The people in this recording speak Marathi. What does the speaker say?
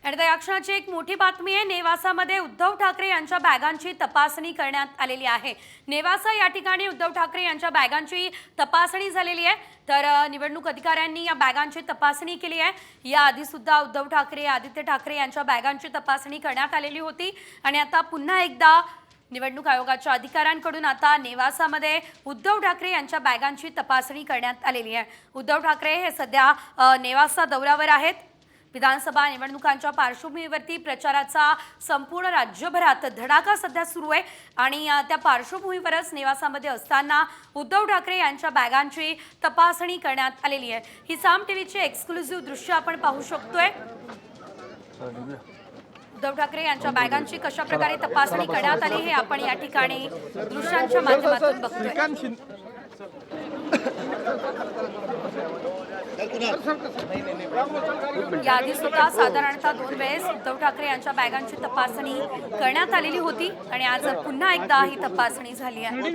आणि या क्षणाची एक मोठी बातमी आहे। नेवासामध्ये उद्धव ठाकरे यांच्या बॅगांची तपासणी करण्यात आलेली आहे। नेवासा या ठिकाणी उद्धव ठाकरे यांच्या बॅगांची तपासणी झालेली आहे। तर निवडणूक अधिकाऱ्यांनी या बॅगांची तपासणी केली आहे। या आधी सुद्धा उद्धव ठाकरे आदित्य ठाकरे यांच्या बॅगांची तपासणी करण्यात आलेली होती आणि आता पुन्हा एकदा निवडणूक आयोगाच्या अधिकाऱ्यांकडून आता नेवासामध्ये उद्धव ठाकरे यांच्या बॅगांची तपासणी करण्यात आलेली आहे। उद्धव ठाकरे हे सध्या नेवासा दौऱ्यावर आहेत। विधानसभा निवडणुकांच्या पार्श्वभूमीवरती प्रचाराचा संपूर्ण राज्यभरात धडाका सध्या सुरू आहे आणि त्या पार्श्वभूमीवरच नेवासामध्ये असताना उद्धव ठाकरे यांच्या बॅगांची तपासणी करण्यात आलेली आहे। ही साम टीव्हीची एक्सक्लुझिव्ह दृश्य आपण पाहू शकतोय। उद्धव ठाकरे यांच्या बॅगांची कशा प्रकारे तपासणी करण्यात आली हे आपण या ठिकाणी दृश्यांच्या माध्यमातून बघतोय। याआधी सुद्धा साधारणतः 2 वेळेस उद्धव ठाकरे यांच्या बॅगांची तपासणी करण्यात आलेली होती आणि आज पुन्हा एकदा ही तपासणी झाली आहे।